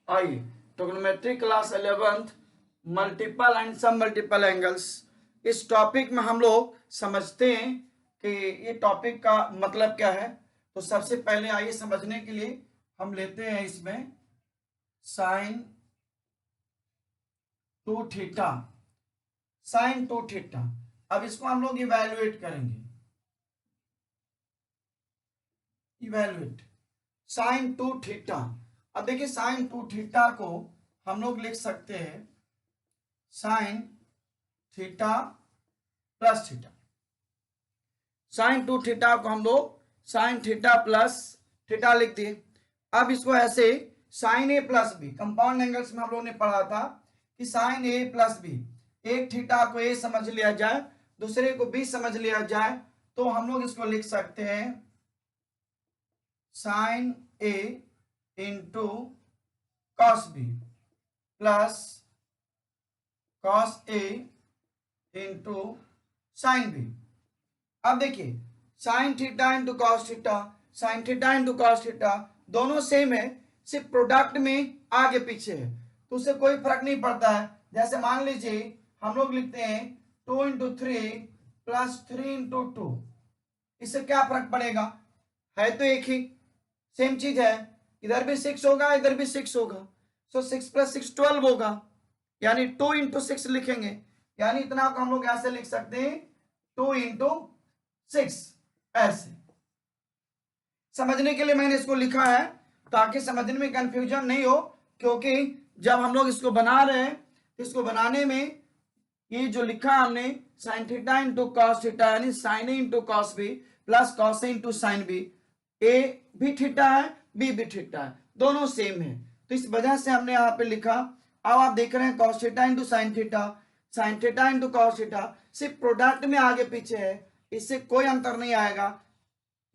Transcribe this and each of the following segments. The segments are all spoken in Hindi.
आइए trigonometry class 11th multiple and सब मल्टीपल एंगल्स, इस टॉपिक में हम लोग समझते हैं कि ये टॉपिक का मतलब क्या है। तो सबसे पहले आइए समझने के लिए हम लेते हैं इसमें sign two theta. Sine two theta, अब इसको हम लोग इवैल्यूएट करेंगे। Evaluate sign two theta. अब देखिए साइन टू थीटा को हम लोग लिख सकते हैं sine theta plus theta. Sine two theta को हम लोग साइन थीटा प्लस थीटा लिख दिए। अब इसको ऐसे साइन ए प्लस बी, कंपाउंड एंगल्स में हम लोगों ने पढ़ा था कि साइन ए प्लस बी, एक थीटा को ए समझ लिया जाए, दूसरे को बी समझ लिया जाए, तो हम लोग इसको लिख सकते हैं साइन ए into cos B plus cos ए इंटू साइन बी। अब देखिए sine theta into cos theta, sine theta into cos theta दोनों सेम है, सिर्फ प्रोडक्ट में आगे पीछे है, तो उससे कोई फर्क नहीं पड़ता है। जैसे मान लीजिए हम लोग लिखते हैं 2 इंटू 3 प्लस 3 इंटू 2, इससे क्या फर्क पड़ेगा, है तो एक ही सेम चीज है, इधर भी 6 होगा इधर भी 6 होगा, सो 6 प्लस 6 12 होगा, यानी 2 इंटू 6 लिखेंगे, यानी इतना को हम लोग ऐसे लिख सकते हैं 2 इंटू 6। ऐसे समझने के लिए मैंने इसको लिखा है ताकि समझने में कंफ्यूजन नहीं हो, क्योंकि जब हम लोग इसको बना रहे हैं इसको बनाने में ये जो लिखा हमने sine theta into cos theta यानी sine A into cos B plus cos A into sine b, a भी थीटा है बी भी थीटा है, दोनों सेम है, तो इस वजह से हमने यहाँ पे लिखा। अब आप देख रहे हैं cos theta into sine theta into cos theta, सिर्फ प्रोडक्ट में आगे पीछे है, इससे कोई अंतर नहीं आएगा,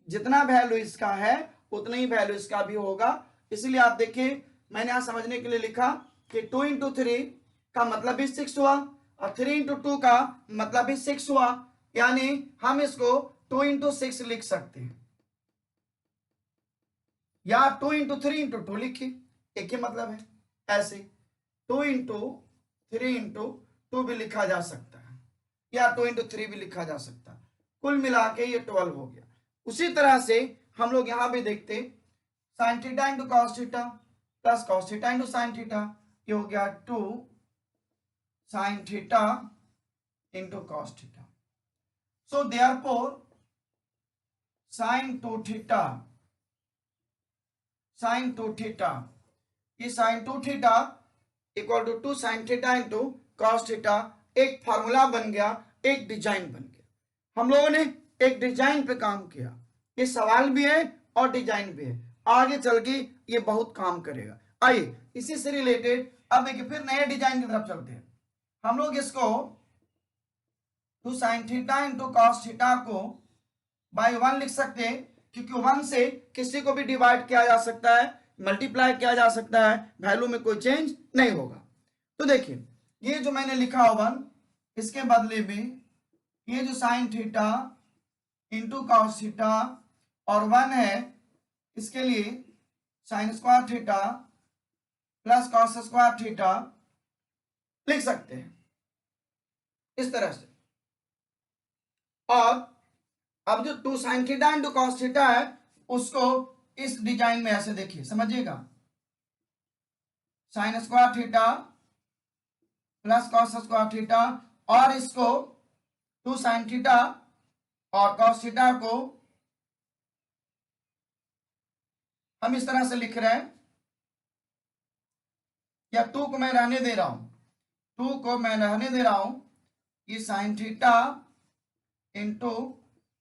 जितना वैल्यू इसका है उतना ही वैल्यू इसका भी होगा। इसलिए आप देखिए मैंने यहां समझने के लिए लिखा कि 2 इंटू 3 का मतलब भी 6 हुआ और 3 इंटू 2 का मतलब भी 6 हुआ, यानी हम इसको 2 इंटू 6 लिख सकते हैं या 2 इंटू 3 इंटू 2 लिखिए, एक ही मतलब है। ऐसे 2 इंटू 3 इंटू 2 भी लिखा जा सकता है या 2 इंटू 3 भी लिखा जा सकता है, कुल मिला के ये 12 हो गया। उसी तरह से हम लोग यहां भी देखते sine theta into cos theta plus cos theta into sine theta, ये हो गया 2 sine theta into cos theta. So therefore sine two theta, sine two theta, ये sine two theta equal to 2 sine theta into cos theta, एक फार्मूला बन गया, एक डिजाइन बन गया। हम लोगों ने एक डिजाइन पे काम किया, ये सवाल भी है और डिजाइन भी है, आगे चल के ये बहुत काम करेगा। आइए इसी से रिलेटेड अब देखिए फिर नए डिजाइन की तरफ चलते हैं। हम लोग इसको 2 sine theta into cos theta को बाई 1 लिख सकते हैं, क्योंकि 1 से किसी को भी डिवाइड किया जा सकता है, मल्टीप्लाई किया जा सकता है, वैल्यू में कोई चेंज नहीं होगा। तो देखिए ये जो मैंने लिखा 1, इसके बदले में ये जो sign theta into cos theta और 1 है, इसके लिए sign square theta plus cos square theta लिख सकते हैं इस तरह से। और अब जो 2 sine theta into cos theta है उसको इस डिजाइन में ऐसे देखिए, समझिएगा, sign square theta plus cos square theta, और इसको 2 साइन थीटा और कॉस थीटा को हम इस तरह से लिख रहे हैं, या 2 को मैं रहने दे रहा हूं, 2 को मैं रहने दे रहा हूं, ये sign theta into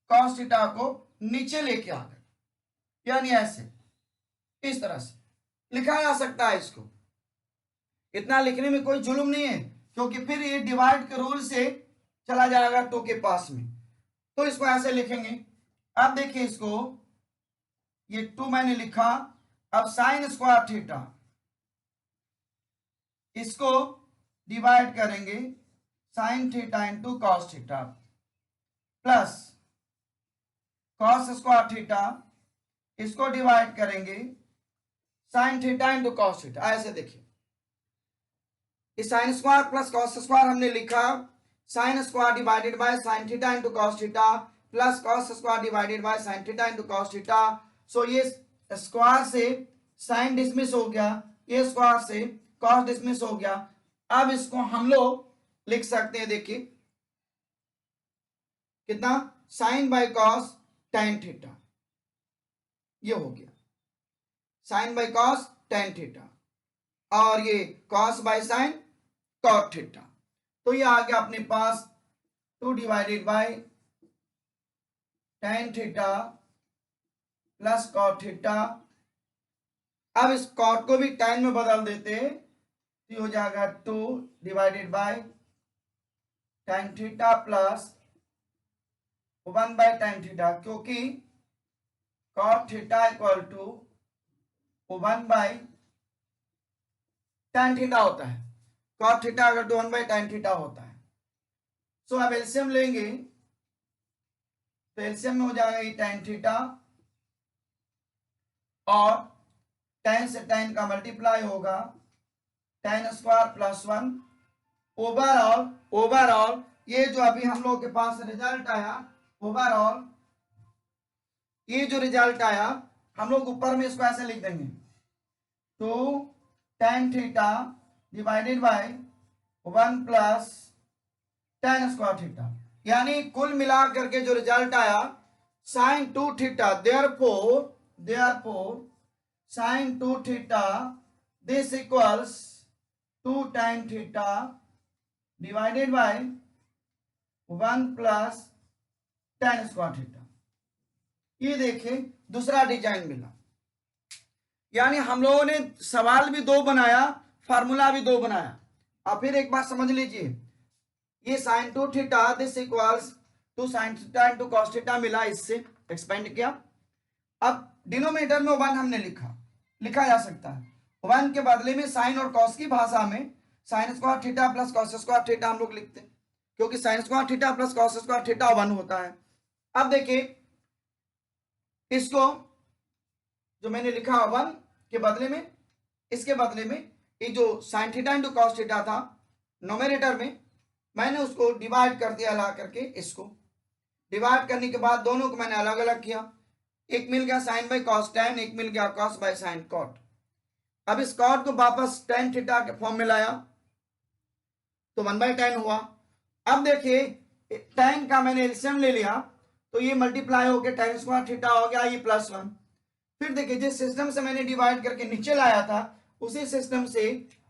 cos theta को नीचे लेके आ गए, यानी ऐसे इस तरह से लिखा जा सकता है। इसको इतना लिखने में कोई जुल्म नहीं है, क्योंकि फिर ये डिवाइड के रूल से चला जाएगा 2 के पास में, तो इसको ऐसे लिखेंगे। अब देखिए इसको, ये 2 मैंने लिखा, अब साइन स्क्वायर थीटा इसको डिवाइड करेंगे sine theta into cos theta plus cos square theta इसको डिवाइड करेंगे sine theta into cos theta. ऐसे देखिए, इस sine square plus cos square हमने लिखा, sine square divided by sine theta into cos theta plus cos square divided by sine theta into cos theta. So ये स्क्वायर से साइन डिसमिस हो गया, ये स्क्वायर से कॉस डिसमिस हो गया। अब इसको हम लोग लिख सकते हैं, देखिए कितना, sine by cos tan theta, ये हो गया sine by cos tan theta, और ये cos by sine cot theta. तो ये आ गया अपने पास 2 divided by tan theta plus cot theta. अब इस कॉट को भी टेन में बदल देते, तो ये हो जाएगा 2 divided by tan theta plus 1 by tan theta, क्योंकि cot theta equal to 1 by tan theta होता है। कॉट थीटा अगर तो 1 बाय टेन थीटा होता है। सो अब एलसीएम लेंगे, तो एलसीएम में हो जाएगा ये टेन थीटा और टेन से टेन का मल्टीप्लाई होगा, टेन स्क्वायर प्लस 1। ओवरऑल ये जो अभी हम लोग के पास रिजल्ट आया, ओवरऑल ये जो रिजल्ट आया, हम लोग ऊपर में इसको ऐसे लिख देंगे, तो tan theta divided by 1 plus tan square theta, यानी कुल मिला करके जो रिजल्ट आया sine 2 theta, therefore sine 2 theta this equals 2 tan theta divided by 1 plus tan square theta. ये देखिए दूसरा डिजाइन मिला, यानी हम लोगों ने सवाल भी दो बनाया, फार्मूला भी दो बनाया। अब फिर एक बात समझ लीजिए, ये sine 2 theta this equals 2 sin theta into cos theta मिला, इससे एक्सपेंड किया। अब डिनोमिनेटर में 1 हमने लिखा जा सकता है, 1 के बदले में साइन और कॉस की भाषा में sign square theta plus cos square theta हम लोग लिखते हैं, क्योंकि sign square theta plus cos square theta 1 होता है। अब देखिए इसको जो मैंने लिखा 1 के बदले में, इसके बदले में ये जो sign theta into cos theta था नोमिनेटर में, मैंने उसको डिवाइड कर दिया, ला करके इसको डिवाइड करने के बाद दोनों को मैंने अलग अलग किया, एक मिल गया साइन बाय कॉस टेन, एक मिल गया कॉस बाय साइन कॉट। अब इस कॉट को वापस टेन थीटा के फॉर्म में लाया तो 1 बाय टेन हुआ। अब देखिए टेन का मैंने एलसीएम ले लिया, तो ये मल्टीप्लाई होकर टेन स्क्वायर थीटा हो गया, ये प्लस 1। फिर देखिए जिस सिस्टम से मैंने डिवाइड करके नीचे लाया था, उसी सिस्टम से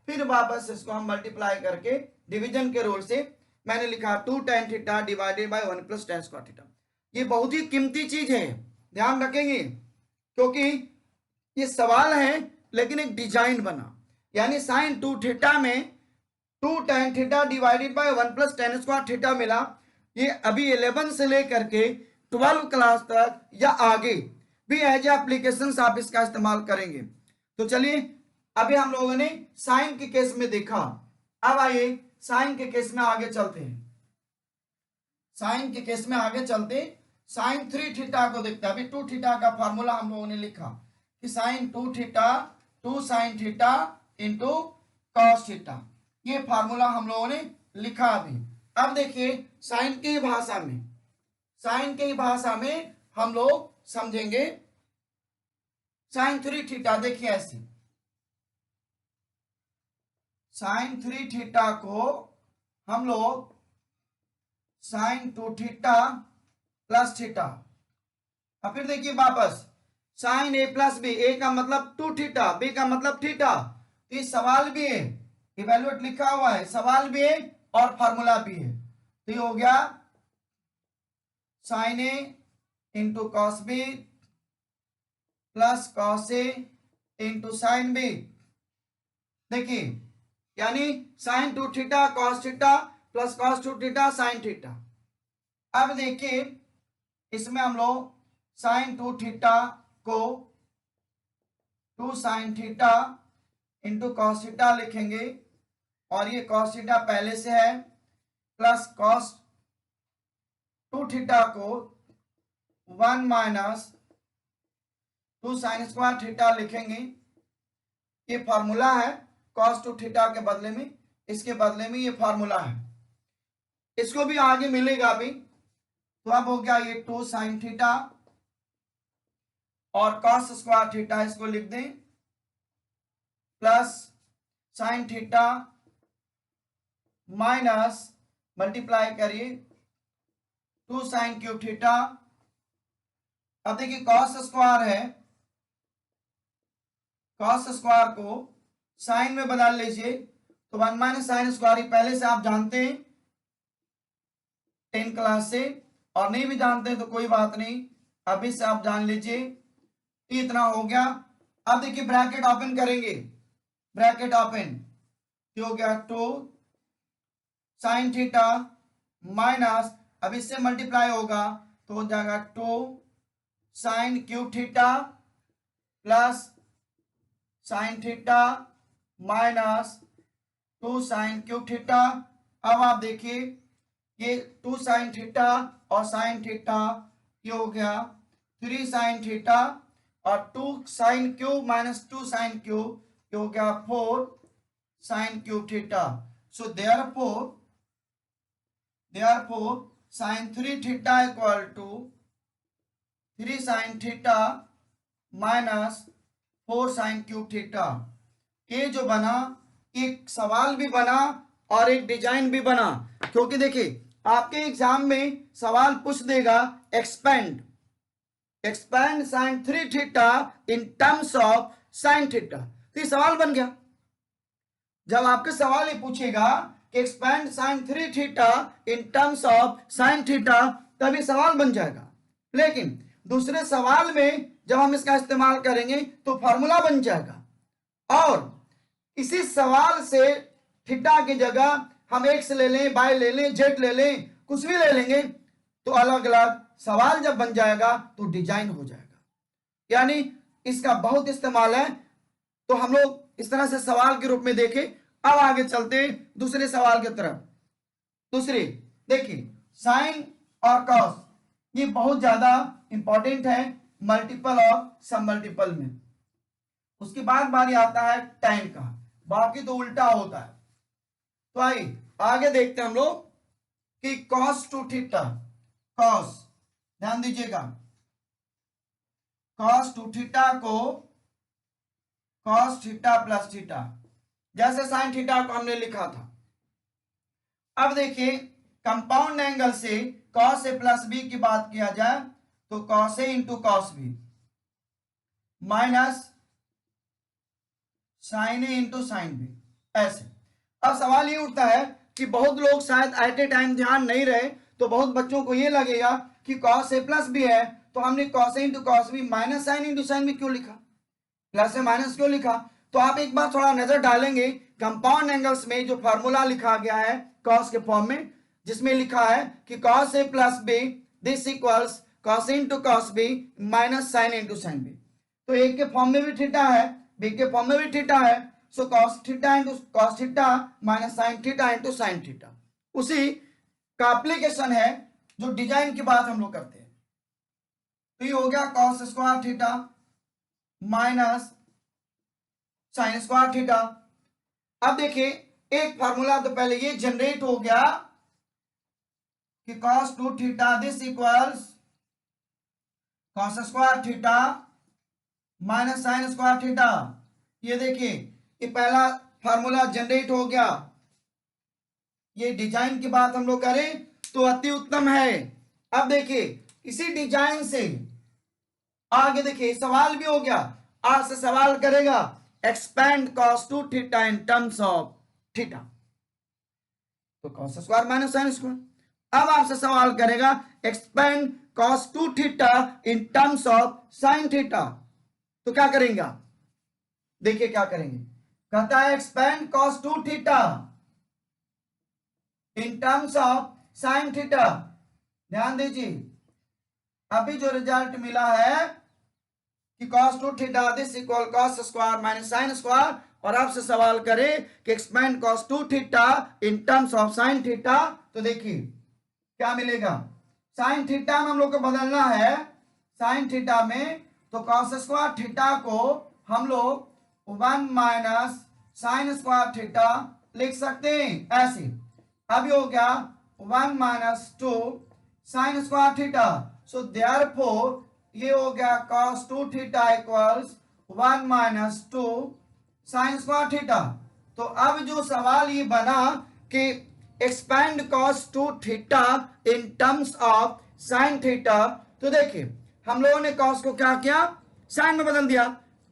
फिर वापस इसको हम मल्टीप्लाई करके डिवीजन के रूल से मैंने लिखा 2 tan theta divided by 1 plus tan square theta. ये बहुत ही कीमती चीज है, ध्यान रखेंगे, क्योंकि ये सवाल है लेकिन एक डिजाइन बना, यानी साइन 2 थीटा में 2 tan theta divided by 1 plus tan square theta मिला। ये अभी 11 से लेकर के 12 क्लास तक या आगे भी एज एप्लीकेशन आप इसका इस्तेमाल करेंगे। तो चलिए अभी हम लोगों ने साइन के केस में देखा, अब आइए साइन के केस में आगे चलते हैं। साइन के केस में आगे चलते साइन 3 थीटा को देखते हैं। अभी 2 थीटा का फॉर्मूला हम लोगों ने लिखा कि sine 2 theta 2 sin theta into cos theta, ये फार्मूला हम लोगों ने लिखा अभी। अब देखिए साइन की भाषा में, साइन की भाषा में हम लोग समझेंगे साइन 3 थीटा। देखिए ऐसे साइन 3 थीटा को हम लोग साइन 2 थीटा प्लस थीटा, और फिर देखिए वापस साइन ए प्लस बी, ए का मतलब 2 थीटा, बी का मतलब थीटा। तो सवाल भी है, इवेल्युएट लिखा हुआ है, सवाल भी है और फार्मूला भी है। तो ये हो गया साइन ए into cos B plus cos ए इंटू साइन बी। देखिए यानी sine 2 theta cos theta plus cos 2 theta sine theta. अब देखिए इसमें हम लोग साइन 2 थीटा को 2 sin theta into cos theta लिखेंगे, और ये कॉस थीटा पहले से है, प्लस कॉस 2 थीटा को 1 माइनस 2 sin स्क्वायर थीटा लिखेंगे, ये फार्मूला है cos टू थीटा के बदले में, इसके बदले में ये फार्मूला है, इसको भी आगे मिलेगा अभी। तो अब हो गया ये 2 sin थीटा और cos स्क्वायर थीटा इसको लिख दें plus sin theta minus multiply करिए 2 sin क्यूब थीटा। अब देखिए cos स्क्वायर है, cos स्क्वायर को साइन में बदल लीजिए तो 1 माइनस साइन स्क्वायर पहले से आप जानते हैं 10 क्लास से, और नहीं भी जानते हैं तो कोई बात नहीं, अभी से आप जान लीजिए। इतना हो गया। अब देखिए ब्रैकेट ओपन करेंगे, ब्रैकेट ओपन, ये हो गया 2 sin थीटा माइनस, अब इससे मल्टीप्लाई होगा तो हो जाएगा 2 sin cube theta plus sin theta minus 2 sin cube theta. अब आप देखिए ये 2 sin थीटा और sin थीटा, ये हो गया 3 sin थीटा और 2 sin cube minus 2 sin cube, ये हो गया 4 sin cube theta. So therefore sin 3 theta equal to 3 sin theta minus 4 sin cube theta. ये जो बना, एक सवाल भी बना और एक डिजाइन भी बना, क्योंकि देखिए आपके एग्जाम में सवाल पूछ देगा expand sin 3 theta in terms of sin theta, तो ये सवाल बन गया। जब आपके सवाल ये पूछेगा कि expand sin 3 theta in terms of sin theta, तभी सवाल बन जाएगा। लेकिन दूसरे सवाल में जब हम इसका इस्तेमाल करेंगे तो फॉर्मूला बन जाएगा, और इसी सवाल से थीटा की जगह हम एक्स ले लें, वाई ले लें, जेड ले लें, कुछ भी ले लेंगे, तो अलग अलग सवाल जब बन जाएगा तो डिजाइन हो जाएगा। यानी इसका बहुत इस्तेमाल है। तो हम लोग इस तरह से सवाल के रूप में देखें। अब आगे चलते हैं दूसरे सवाल की तरफ। दूसरे देखिए साइन और कॉस, ये बहुत ज्यादा इंपॉर्टेंट है मल्टीपल और सब मल्टीपल में। उसके बाद बारी आता है tan का, बाकी तो उल्टा होता है। तो आइए आगे देखते हैं हम लोग कि cos टू थीटा, cos, ध्यान दीजिएगा, cos टू थीटा को cos थीटा प्लस थीटा, जैसे sin थीटा को हमने लिखा था। अब देखिए कंपाउंड एंगल से cos ए प्लस बी की बात किया जाए तो cos a into cos B minus sin a into sin b, ऐसे। अब सवाल ये उठता है कि बहुत लोग शायद एट ए टाइम ध्यान नहीं रहे, तो बहुत बच्चों को ये लगेगा कि cos ए प्लस बी है तो हमने cos a into cos B minus sin into sin b क्यों लिखा, प्लस से माइनस क्यों लिखा। तो आप एक बार थोड़ा नजर डालेंगे कंपाउंड एंगल्स में जो फॉर्मूला लिखा गया है cos के फॉर्म में, जिसमें लिखा है कि cos A plus B this equals cos into cos B minus sin into sin B. तो एक के फॉर्म में भी थीटा है, बी के फॉर्म में भी थीटा है, सो cos theta into cos theta minus sin theta into sin theta. उसी का एप्लीकेशन है जो डिजाइन की बात हम लोग करते हैं। तो ये हो गया cos square theta minus sin square theta. अब देखिए एक फार्मूला तो पहले ये जनरेट हो गया कि cos two theta this equals cos square theta minus sin square theta. ये देखिए ये पहला फार्मूला जनरेट हो गया। ये डिजाइन की बात हम लोग करें तो अति उत्तम है। अब देखिए इसी डिजाइन से आगे देखिए सवाल भी हो गया। आज से सवाल करेगा expand cos two theta in terms of theta, तो cos square minus sin square. अब आपसे सवाल करेगा expand cos two theta in terms of sin theta, तो क्या करेंगे आप, देखिए क्या करेंगे। कहता है expand cos two theta in terms of sin theta. ध्यान दीजिए अभी जो रिजल्ट मिला है कि cos two theta this equal cos square minus sin square, और आपसे सवाल करें कि expand cos two theta in terms of sin theta, तो देखिए क्या मिलेगा। sin थीटा में हम लोग को बदलना है, sin थीटा में तो cos स्क्वायर थीटा को हम लोग 1 माइनस साइन स्क्वायर थीटा लिख सकते हैं ऐसे। अब ये हो गया 1 minus 2 sine square theta. So therefore ये हो गया cos 2 theta equals 1 minus 2 sine square theta. तो अब जो सवाल ये बना कि expand cos 2 theta in terms of sine theta, तो देखिए हम लोगों ने cos को क्या किया, साइन में बदल दिया,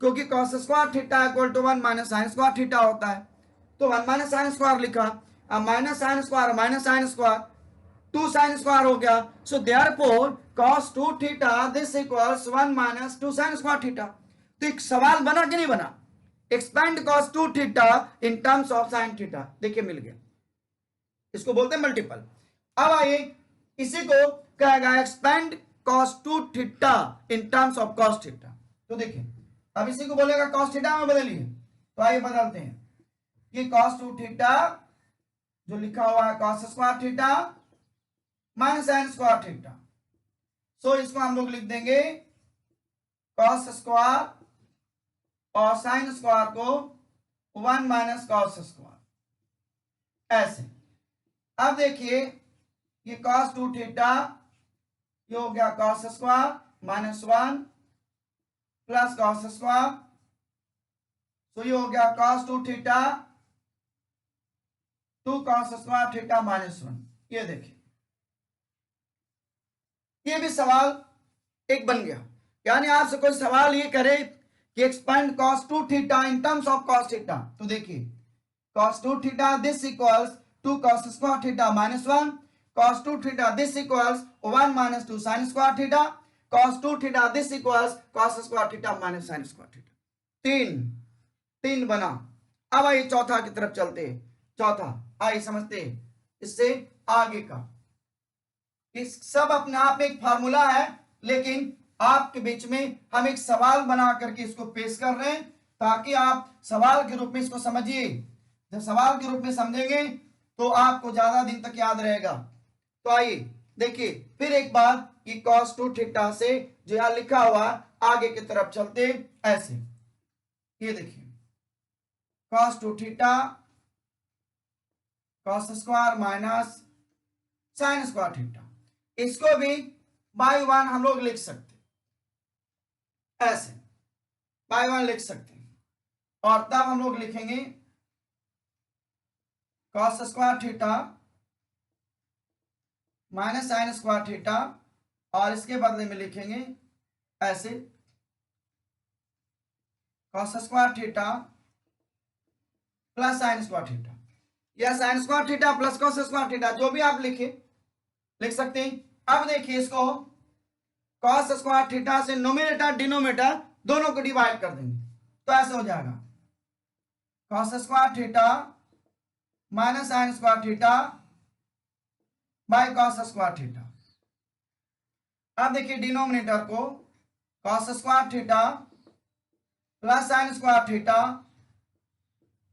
क्योंकि cos square theta equal to 1 minus sine square theta होता है, तो 1 माइनस साइन स्क्वायर लिखा। अब minus sine square minus sine square 2 sine square हो गया। So therefore cos 2 theta this equals 1 minus 2 sine square theta. तो एक सवाल बना कि नहीं बना, expand cos 2 theta in terms of sine theta, देखिए मिल गया, इसको बोलते हैं मल्टीपल। अब आइए इसी को कहेगा expand cos 2 theta in terms of cos theta. तो देखिए अब इसी को बोलेगा cos थीटा में बदलिए, तो आइए बदलते हैं कि cos 2 थीटा जो लिखा हुआ है cos square theta minus sine square theta. So इसको हम लोग लिख देंगे cos स्क्वायर और साइन स्क्वायर को 1 माइनस cos स्क्वायर ऐसे। अब देखिए ये cos 2 थीटा ये हो गया cos square minus 1 plus cos square, तो ये हो गया cos 2 theta 2 cos square theta minus 1। ये देखिए ये भी सवाल एक बन गया। यानी आपसे कोई सवाल ये करे कि expand cos 2 theta in terms of cos theta, तो देखिए cos 2 theta this equals 2 cos square theta minus 1, cos 2 theta this equals 1 minus 2 sine square theta, cos 2 theta this equals cos square theta minus sine square theta. तीन बना। अब आइए चौथा की तरफ चलते हैं। चौथा आइए समझते हैं इससे आगे का। इस सब अपने आप में एक फार्मूला है, लेकिन आपके बीच में हम एक सवाल बना करके इसको पेश कर रहे हैं ताकि आप सवाल के रूप में इसको समझिए। जब सवाल के रूप में समझेंगे तो आपको ज्यादा दिन तक याद रहेगा। तो आइए देखिए फिर एक बार कि cos 2 थीटा से जो यहां लिखा हुआ आगे की तरफ चलते ऐसे। ये देखिए cos 2 theta cos square minus sine square theta, इसको भी बाय वन हम लोग लिख सकते ऐसे, बाय वन लिख सकते हैं। और तब हम लोग लिखेंगे cos square theta minus sine square theta, और इसके बदले में लिखेंगे ऐसे cos square theta plus sine square theta, या sine square theta plus cos square theta, जो भी आप लिख सकते हैं। अब देखिए इसको cos स्क्वायर थीटा से नोमिनेटर डिनोमिनेटर दोनों को डिवाइड कर देंगे, तो ऐसे हो जाएगा cos square theta minus sine square theta by cos square theta. अब देखिए डिनोमिनेटर को cos square theta plus sine square theta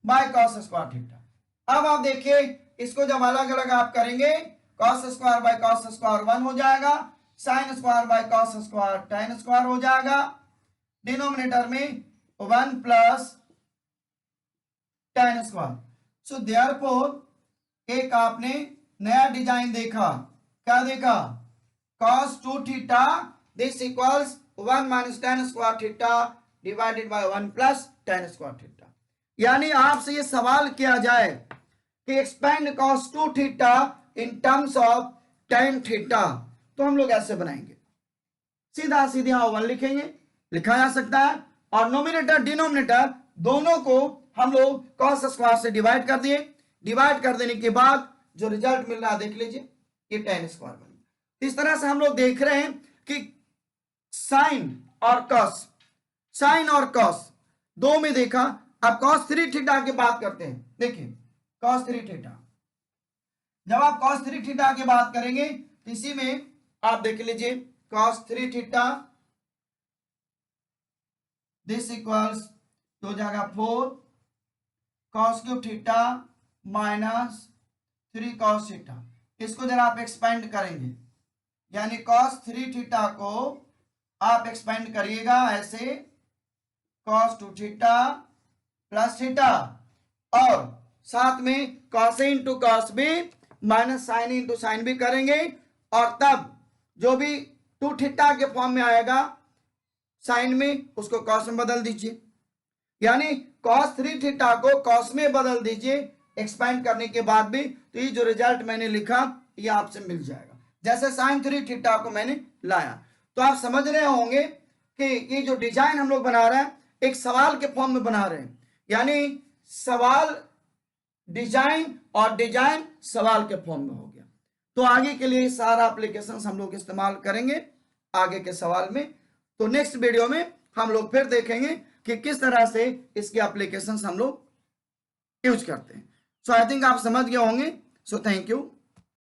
by cos square theta. अब आप देखिए इसको जब अलग अलग आप करेंगे cos square by cos square 1 हो जाएगा, sine square by cos square tan square हो जाएगा, डिनोमिनेटर में 1 plus tan square. So therefore एक आपने नया डिजाइन देखा, क्या देखा, cos 2 theta this equals 1 minus tan square theta divided by 1 plus tan square theta. यानी आपसे ये सवाल किया जाए कि expand cos 2 theta in terms of tan theta, तो हम लोग ऐसे बनाएंगे, सीधा सीधे यहां 1 लिखेंगे, लिखा जा सकता है, और नोमिनेटर डिनोमिनेटर दोनों को हम लोग cos स्क्वायर से डिवाइड कर दिए। डिवाइड कर देने के बाद जो रिजल्ट मिल रहा है देख लीजिए, ये tan स्क्वायर बन गया। इस तरह से हम लोग देख रहे हैं कि साइन और cos दो में देखा। अब cos 3 थीटा की बात करते हैं। देखिए cos 3 थीटा, जब आप cos 3 थीटा की बात करेंगे तो इसी में आप देख लीजिए cos 3 थीटा दिस इक्वल्स तो हो जाएगा 4 cos cube theta minus 3 cos theta. इसको जरा आप एक्सपेंड करेंगे, यानी cos 3 थीटा को आप एक्सपेंड करिएगा ऐसे cos 2 थीटा प्लस थीटा, और साथ में कॉस ए into cos b minus sine into sine b करेंगे, और तब जो भी 2 थीटा के फॉर्म में आएगा साइन में, उसको कॉस में बदल दीजिए, यानी कॉस 3 थीटा को कॉस में बदल दीजिए एक्सपेंड करने के बाद भी, तो ये जो रिजल्ट मैंने लिखा ये आपसे मिल जाएगा। जैसे साइन 3 थीटा को मैंने लाया, तो आप समझ रहे होंगे कि ये जो डिजाइन हम लोग बना रहे हैं एक सवाल के फॉर्म में बना रहे हैं, यानी सवाल डिजाइन और डिजाइन सवाल के फॉर्म में हो गया। तो आगे के लिए सारा एप्लीकेशन हम लोग इस्तेमाल करेंगे आगे के सवाल में। तो नेक्स्ट वीडियो में हम लोग फिर देखेंगे कि किस तरह से इसके एप्लीकेशंस हम लोग यूज करते हैं। सो आई थिंक आप समझ गए होंगे। So thank you.